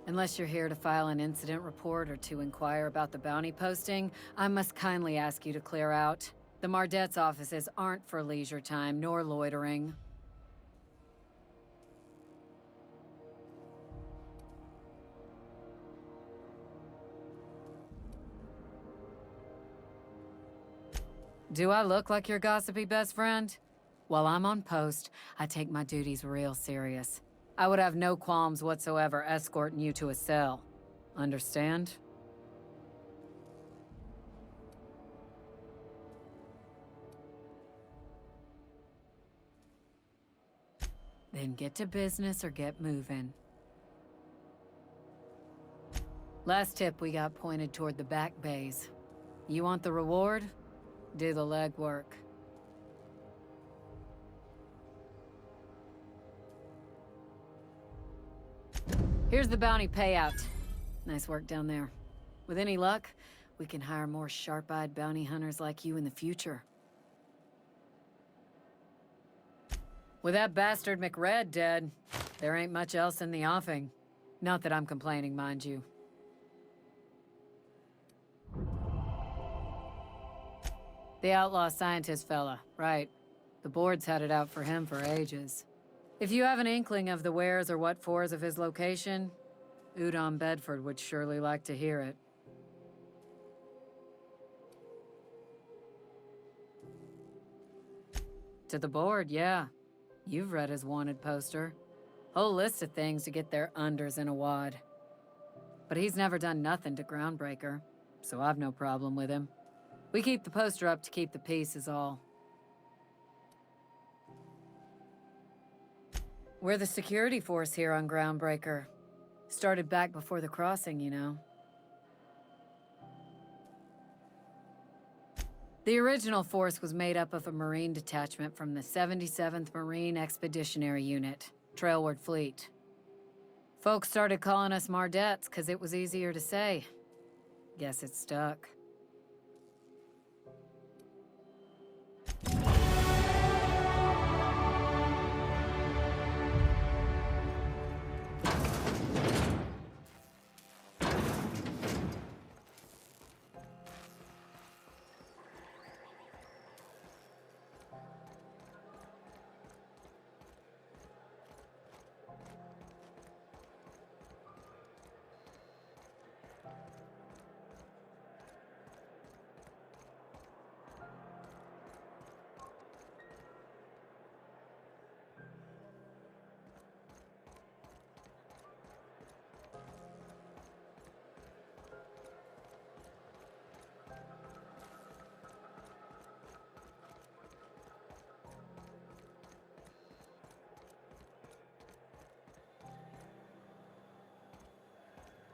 Unless you're here to file an incident report or to inquire about the bounty posting, I must kindly ask you to clear out. The Mardet's offices aren't for leisure time nor loitering. Do I look like your gossipy best friend? While I'm on post, I take my duties real serious. I would have no qualms whatsoever escorting you to a cell. Understand? Then get to business or get moving. Last tip we got pointed toward the back bays. You want the reward? Do the legwork. Here's the bounty payout. Nice work down there. With any luck, we can hire more sharp-eyed bounty hunters like you in the future. With that bastard McRed dead, there ain't much else in the offing. Not that I'm complaining, mind you. The outlaw scientist fella, right. The board's had it out for him for ages. If you have an inkling of the wheres or what-fors of his location, Udon Bedford would surely like to hear it. To the board, yeah. You've read his wanted poster. Whole list of things to get their unders in a wad. But he's never done nothing to Groundbreaker, so I've no problem with him. We keep the poster up to keep the peace is all. We're the security force here on Groundbreaker. Started back before the crossing, you know. The original force was made up of a Marine detachment from the 77th Marine Expeditionary Unit, Trailward Fleet. Folks started calling us Mardets because it was easier to say. Guess it stuck.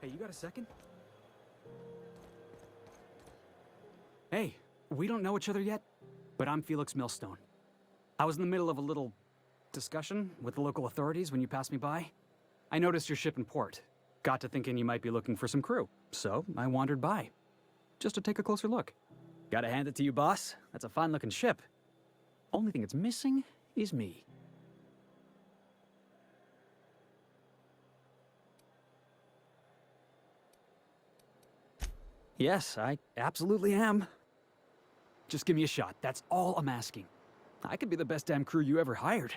Hey, you got a second? Hey, we don't know each other yet, but I'm Felix Millstone. I was in the middle of a little discussion with the local authorities when you passed me by. I noticed your ship in port. Got to thinking you might be looking for some crew, so I wandered by, just to take a closer look. Gotta hand it to you, boss. That's a fine-looking ship. Only thing it's missing is me. Yes, I absolutely am. Just give me a shot, that's all I'm asking. I could be the best damn crew you ever hired.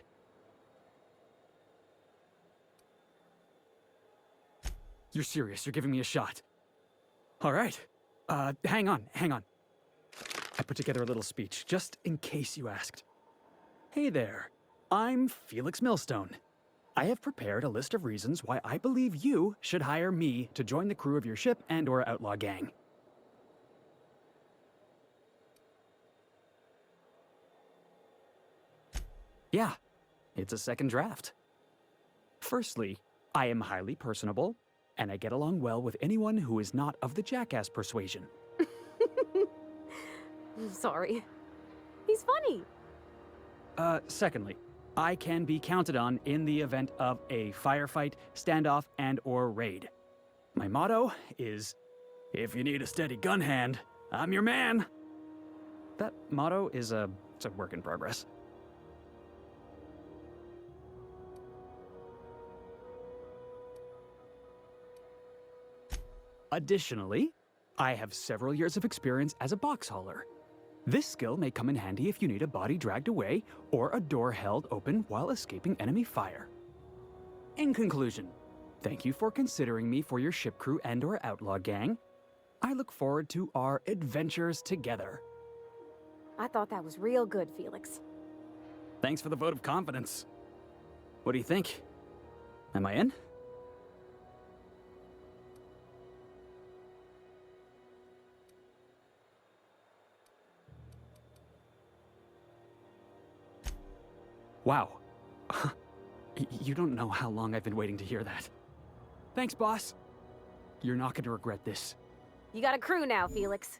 You're serious, you're giving me a shot. All right. Hang on. I put together a little speech, just in case you asked. Hey there, I'm Felix Millstone. I have prepared a list of reasons why I believe you should hire me to join the crew of your ship and/or outlaw gang. Yeah, it's a second draft. Firstly, I am highly personable, and I get along well with anyone who is not of the jackass persuasion. Sorry. He's funny. Secondly, I can be counted on in the event of a firefight, standoff, and/or raid. My motto is, if you need a steady gun hand, I'm your man. That motto is it's a work in progress. Additionally, I have several years of experience as a box hauler. This skill may come in handy if you need a body dragged away or a door held open while escaping enemy fire. In conclusion, thank you for considering me for your ship crew and/or outlaw gang. I look forward to our adventures together. I thought that was real good, Felix. Thanks for the vote of confidence. What do you think? Am I in? Wow. You don't know how long I've been waiting to hear that. Thanks, boss. You're not going to regret this. You got a crew now, Felix.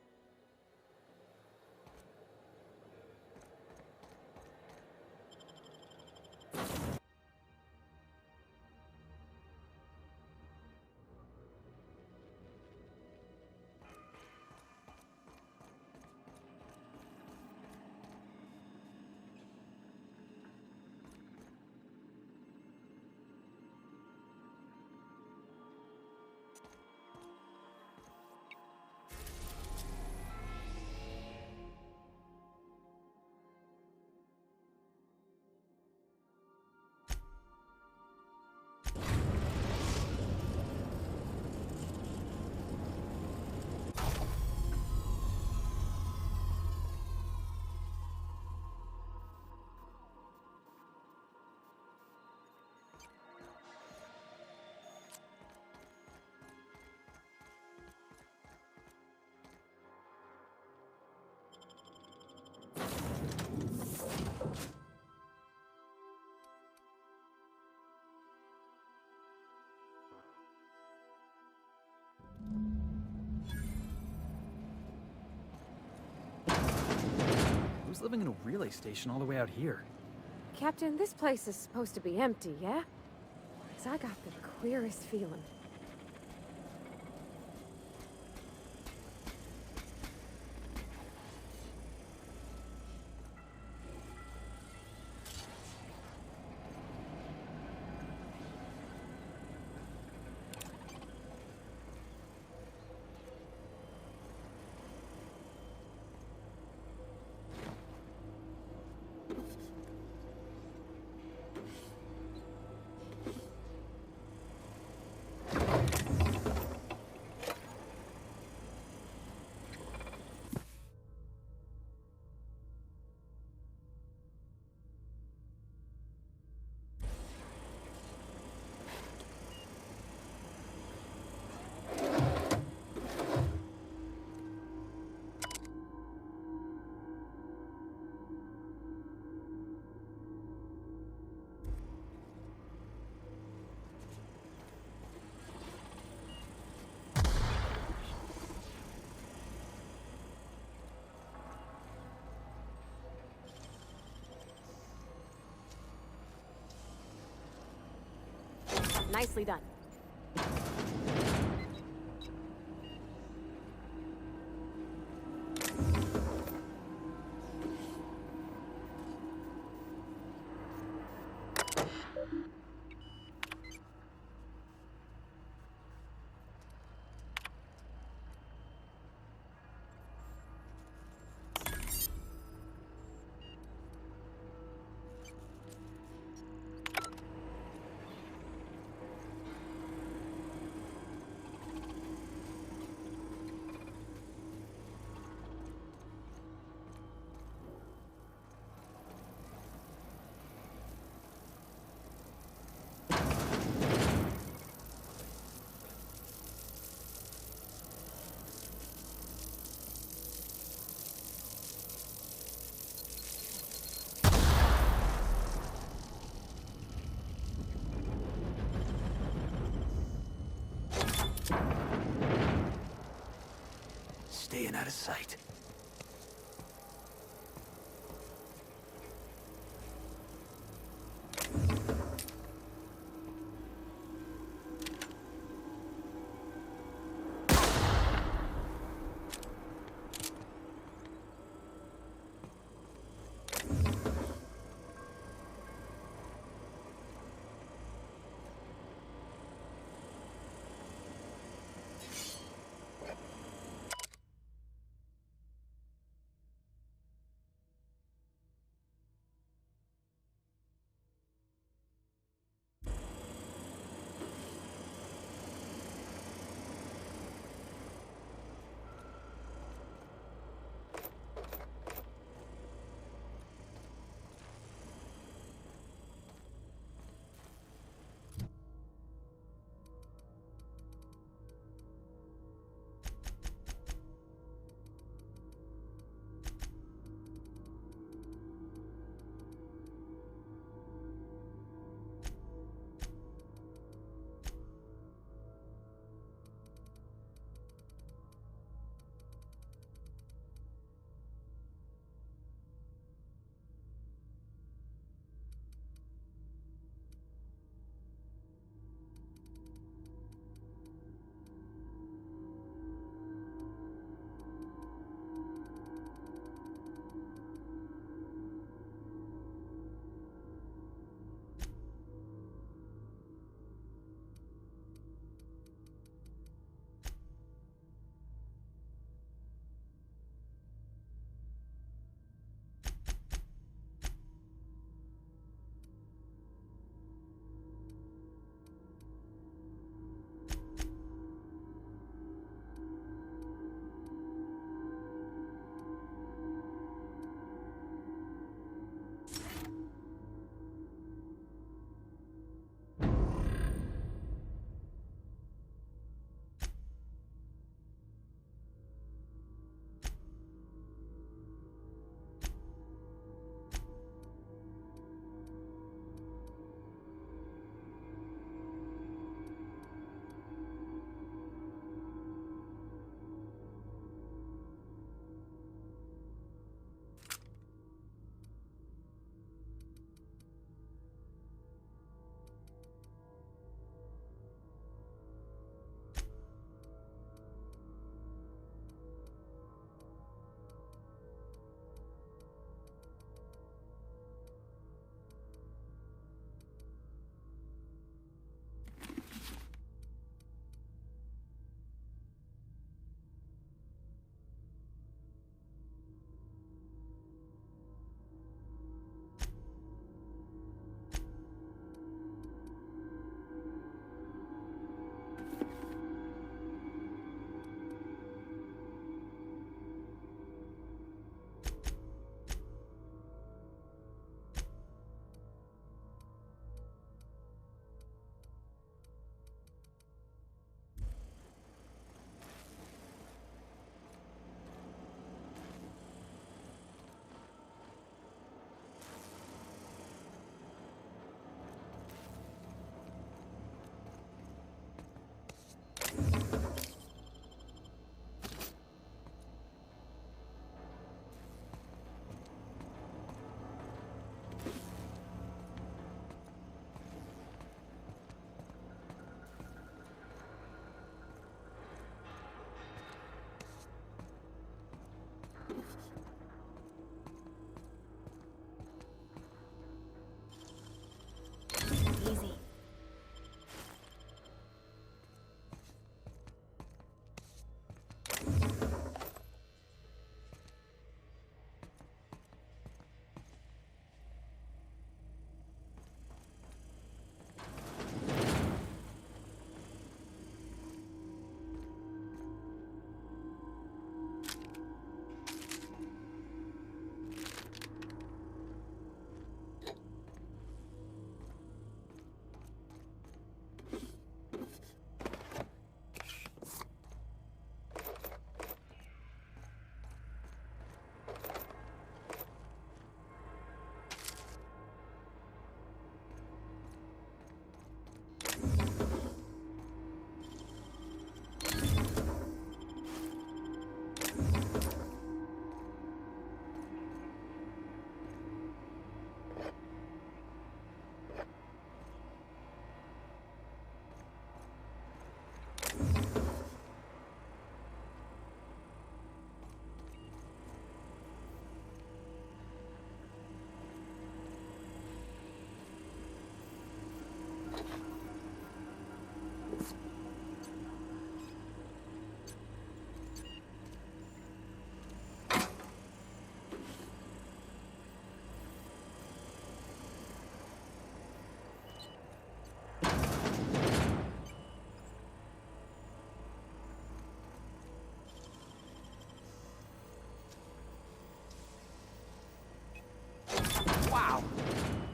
Who's living in a relay station all the way out here? Captain, this place is supposed to be empty, yeah? 'Cause I got the queerest feeling. Nicely done. Staying out of sight.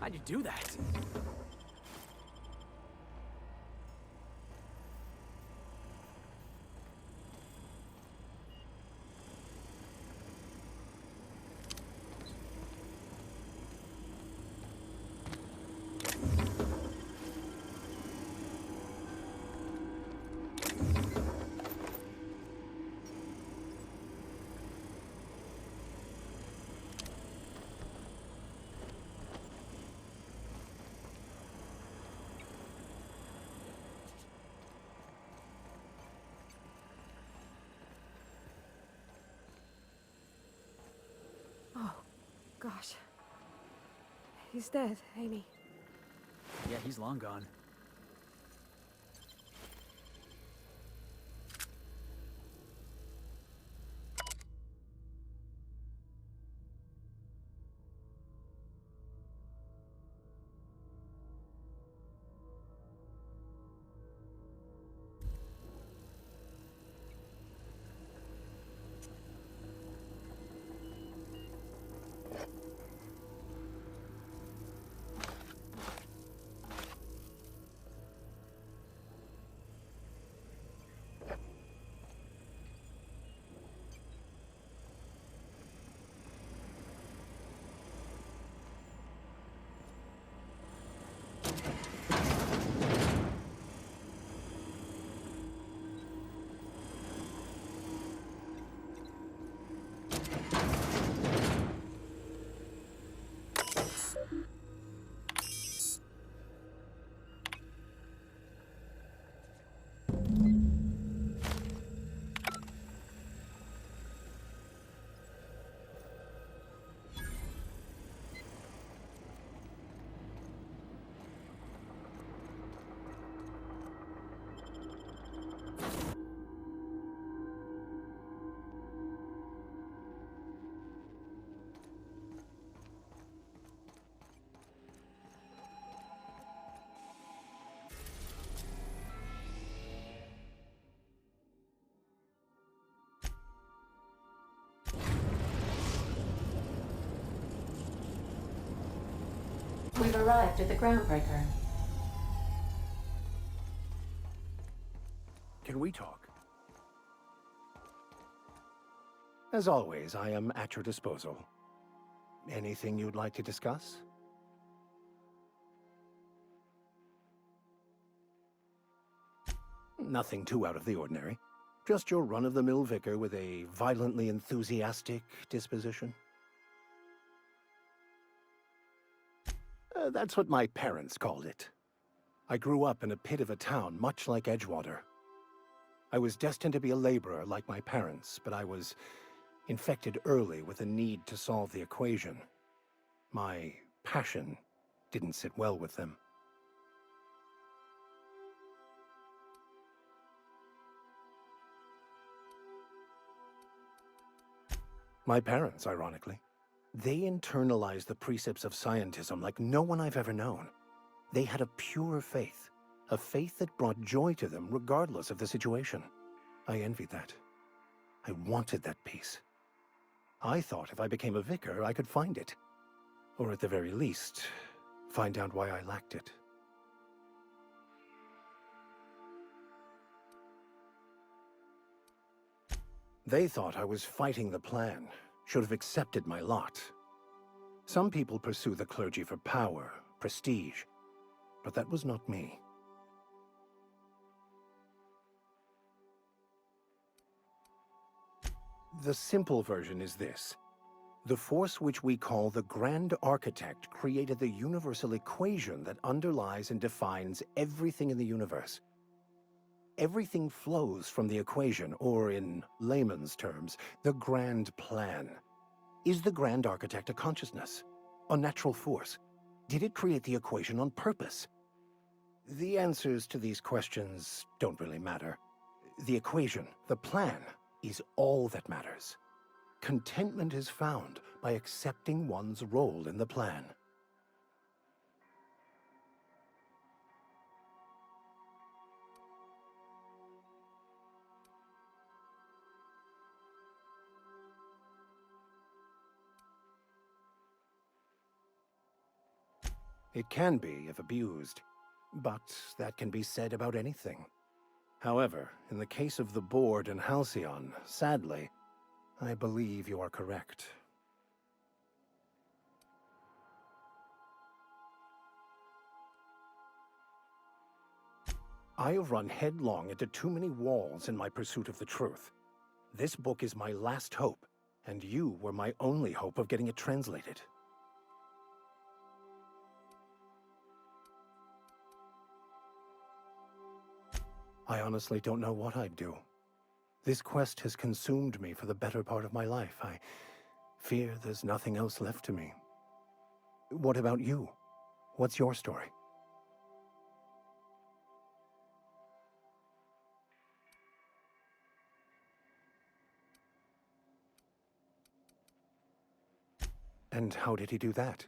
How'd you do that? Oh, gosh. He's dead, ain't he? Yeah, he's long gone. We've arrived at the groundbreaker. Can we talk? As always, I am at your disposal. Anything you'd like to discuss? Nothing too out of the ordinary. Just your run-of-the-mill vicar with a violently enthusiastic disposition. That's what my parents called it. I grew up in a pit of a town, much like Edgewater. I was destined to be a laborer like my parents, but I was infected early with a need to solve the equation. My passion didn't sit well with them. My parents, ironically. They internalized the precepts of scientism like no one I've ever known. They had a pure faith, a faith that brought joy to them regardless of the situation. I envied that. I wanted that peace. I thought if I became a vicar, I could find it. Or at the very least, find out why I lacked it. They thought I was fighting the plan, should have accepted my lot. Some people pursue the clergy for power, prestige, but that was not me. The simple version is this. The force which we call the Grand Architect created the universal equation that underlies and defines everything in the universe. Everything flows from the equation, or in layman's terms, the grand plan. Is the Grand Architect a consciousness? A natural force? Did it create the equation on purpose? The answers to these questions don't really matter. The equation, the plan, is all that matters. Contentment is found by accepting one's role in the plan. It can be if abused, but that can be said about anything. However, in the case of the board and Halcyon, sadly, I believe you are correct. I have run headlong into too many walls in my pursuit of the truth. This book is my last hope, and you were my only hope of getting it translated. I honestly don't know what I'd do. This quest has consumed me for the better part of my life. I fear there's nothing else left to me. What about you? What's your story? And how did he do that?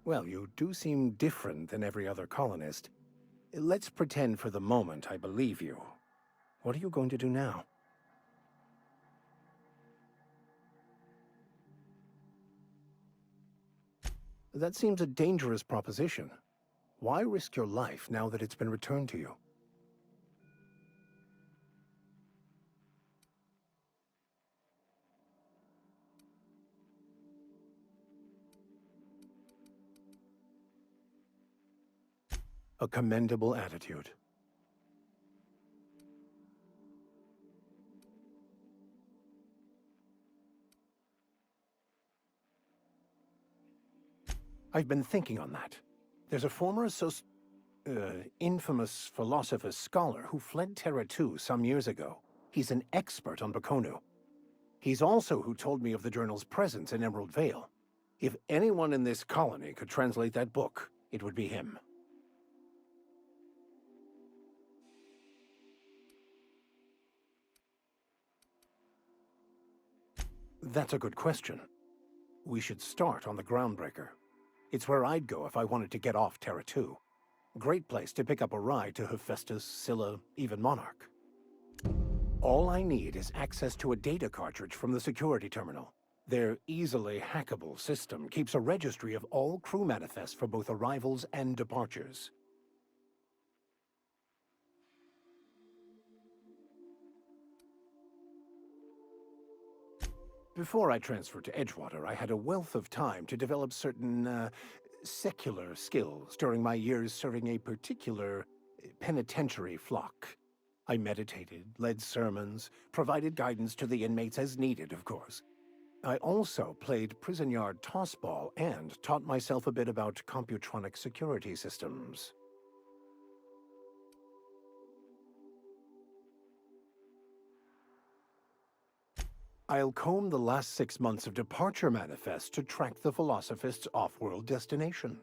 Well, you do seem different than every other colonist. Let's pretend for the moment I believe you. What are you going to do now? That seems a dangerous proposition. Why risk your life now that it's been returned to you? A commendable attitude. I've been thinking on that. There's a former infamous philosopher scholar who fled Terra 2 some years ago. He's an expert on Bakonu. He's also who told me of the journal's presence in Emerald Vale. If anyone in this colony could translate that book, it would be him. That's a good question. We should start on the Groundbreaker. It's where I'd go if I wanted to get off Terra 2. Great place to pick up a ride to Hephaestus, Scylla, even Monarch. All I need is access to a data cartridge from the security terminal. Their easily hackable system keeps a registry of all crew manifests for both arrivals and departures. Before I transferred to Edgewater, I had a wealth of time to develop certain, secular skills during my years serving a particular penitentiary flock. I meditated, led sermons, provided guidance to the inmates as needed, of course. I also played prison yard tossball and taught myself a bit about computronic security systems. I'll comb the last 6 months of departure manifests to track the Philosophist's off-world destination.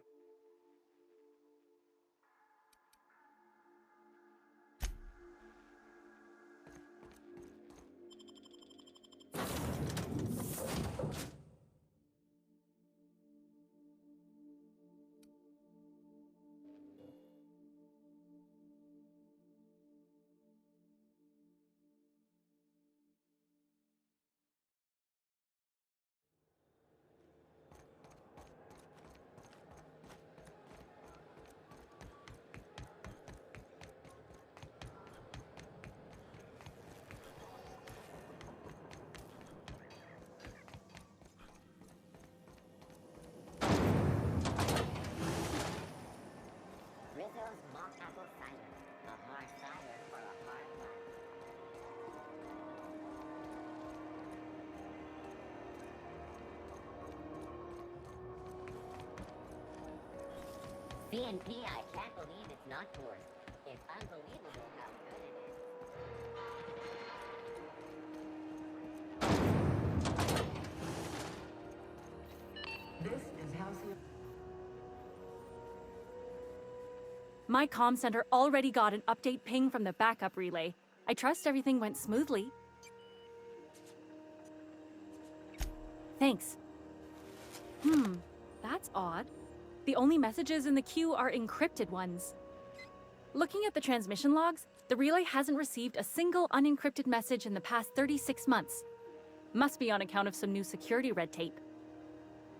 BNP, I can't believe it's not yours. It's unbelievable how good it is. This is Halcyon. My comm center already got an update ping from the backup relay. I trust everything went smoothly. Thanks. That's odd. The only messages in the queue are encrypted ones. Looking at the transmission logs, the relay hasn't received a single unencrypted message in the past 36 months. Must be on account of some new security red tape.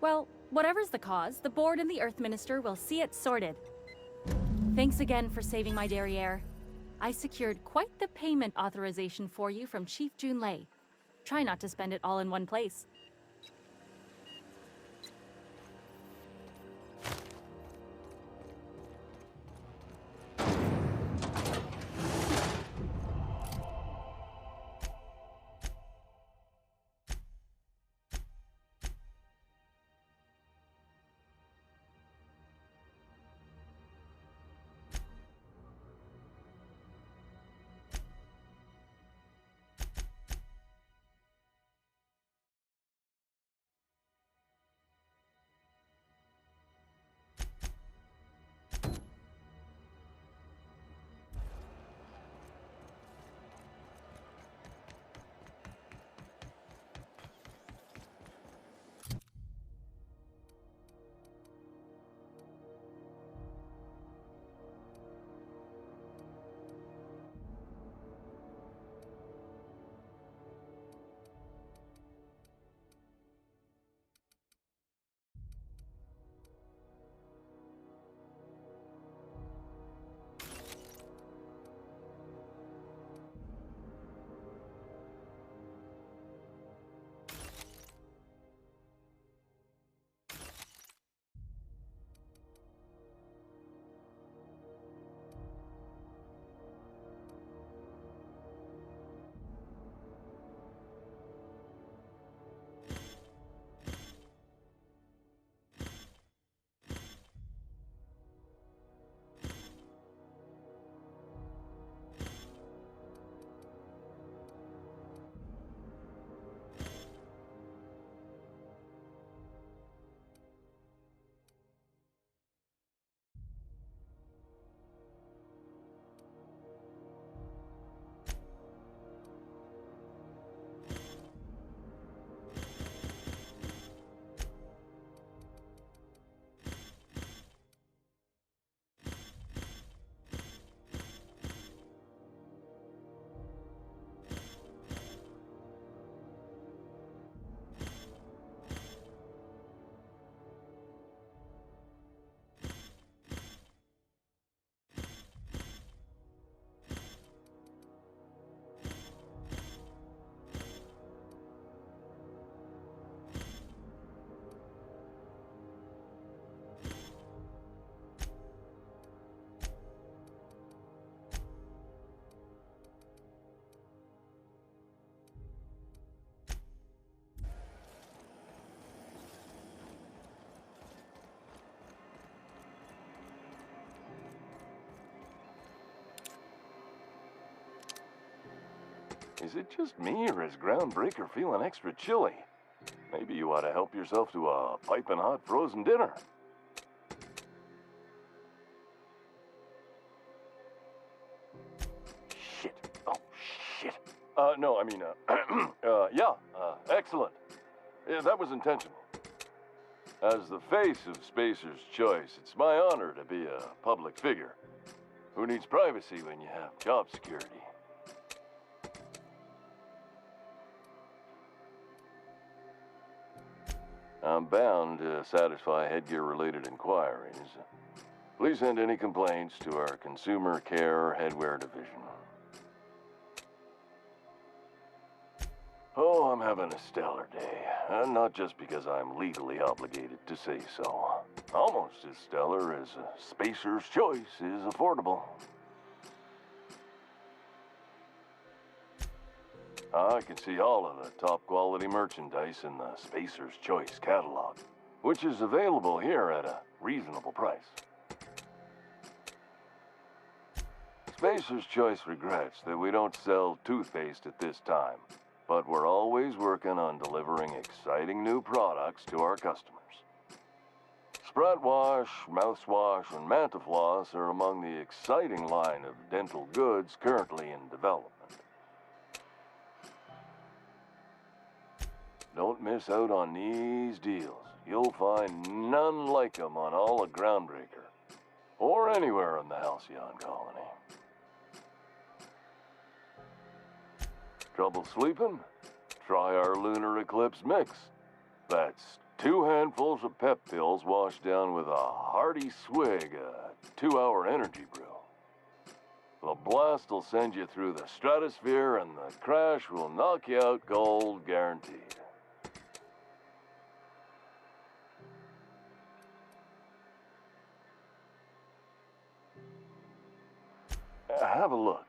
Well, whatever's the cause, the board and the Earth Minister will see it sorted. Thanks again for saving my derriere. I secured quite the payment authorization for you from Chief Junlei. Try not to spend it all in one place. Is it just me, or is Groundbreaker feeling extra chilly? Maybe you ought to help yourself to a piping hot frozen dinner. Shit. Oh, shit. No, I mean, yeah, excellent. Yeah, that was intentional. As the face of Spacer's Choice, it's my honor to be a public figure. Who needs privacy when you have job security? I'm bound to satisfy headgear-related inquiries. Please send any complaints to our Consumer Care Headwear Division. Oh, I'm having a stellar day. And not just because I'm legally obligated to say so. Almost as stellar as Spacer's Choice is affordable. I can see all of the top-quality merchandise in the Spacer's Choice catalog, which is available here at a reasonable price. Spacer's Choice regrets that we don't sell toothpaste at this time, but we're always working on delivering exciting new products to our customers. Sprat Wash, Mouthwash, and Mantafloss are among the exciting line of dental goods currently in development. Don't miss out on these deals. You'll find none like them on all of Groundbreaker. or anywhere in the Halcyon colony. Trouble sleeping? Try our lunar eclipse mix. That's 2 handfuls of pep pills washed down with a hearty swig of 2-hour energy brew. The blast will send you through the stratosphere, and the crash will knock you out cold, guaranteed. Have a look.